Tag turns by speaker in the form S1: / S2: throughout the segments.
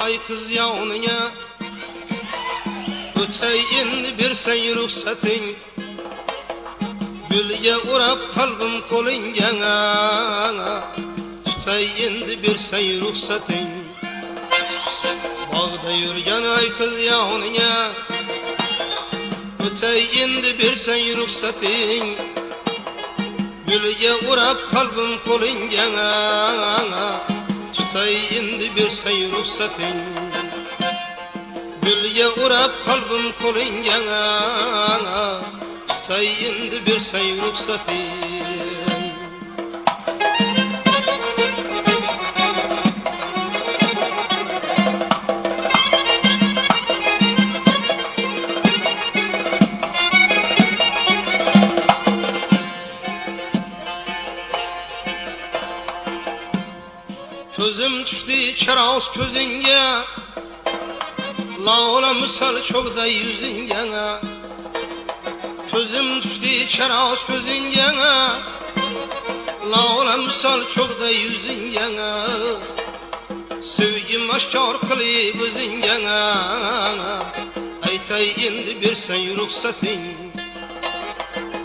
S1: ay kız yavnına, ötey indi bir sen ruhsatin. Gülge urap kalbim kolingana, tutay indi bir sen ruhsatin. Bağda yürgen ay kız yavnına, ötey indi bir sen ruhsatin. Gülge urap kalbim kolingana, tutay indi bir sen ruhsatin. Gülge urap kalbim kolingana, tutay indi bir sen ruhsatin. Gözüm düştü çaraz közünge, la ola misal çok da yüzünge. Gözüm düştü çaraz közünge, la ola misal çok da yüzünge. Sevgim aşkar kılıp özünge, aytay indi bir sen ruhsatin.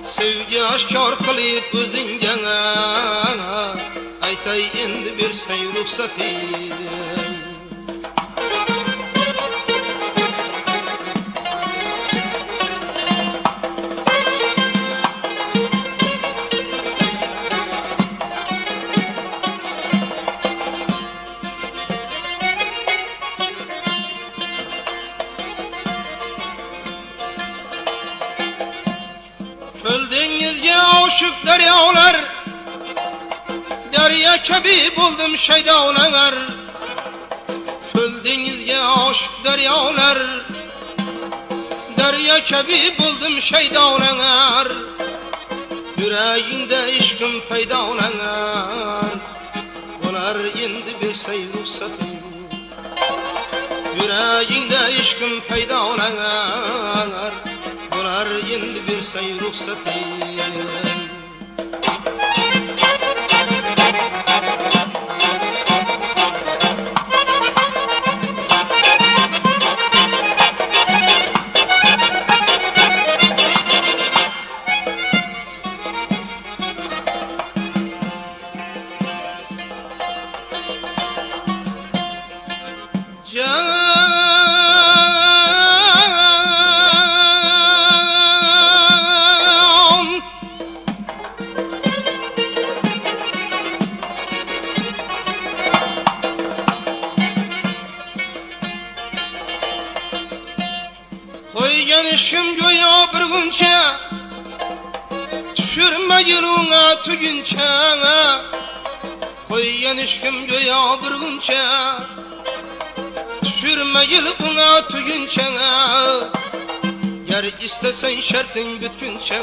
S1: Sevgi aşkar kılıp özünge, aytay indi bir sen ruhsatin. Köl dengizge aşık deryalar, derya kabi buldum şeydalar. Köl denizge aşık deryalar, derya kabi buldum şeydalar. Yüreğinde işkim peydalar, olar indi bir say ruhsatin. Yüreğinde işkim peydalar, olar indi bir say ruhsatin. Koygan işim göya bir günçe, düşürme yılına tügünçe. Koygan işim göya bir günçe, düşürme yılına tügünçe. Yer istesen şartın bütünçe,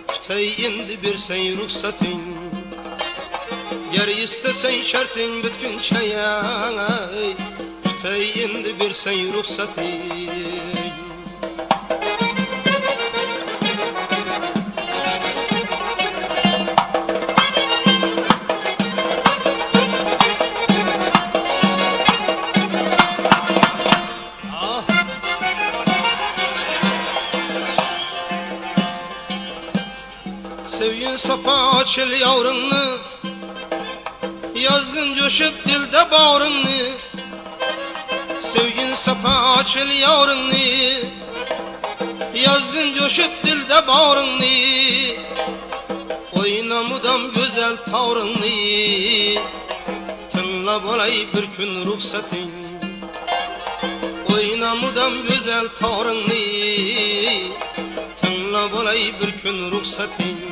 S1: tutay indi bir sen ruhsatin. Yer istesen şartın bütünçe, tutay indi bir sen ruhsatin. Sevgin sapa açıl yavrunu, yazgın coşup dilde bağrını. Sevgin sapa açıl yavrunu, yazgın coşup dilde bağrını. Oynamudam güzel tavrını, tınla bolay bir gün ruhsatin. Oynamudam güzel tavrını, tınla bolay bir gün ruhsatin.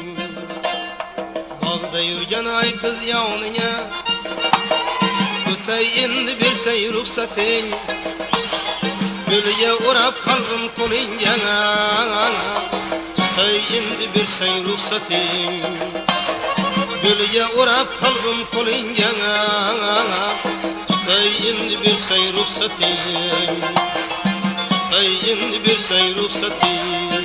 S1: Bağda yürgen ay kız yavnına, ötey indi bir sen ruhsatin. Gülge urap kalbim kolingana, tutay indi bir sen ruhsatin. Gülge urap kalbim kolingana, tutay indi bir sen ruhsatin. Tutay indi bir sen ruhsatin.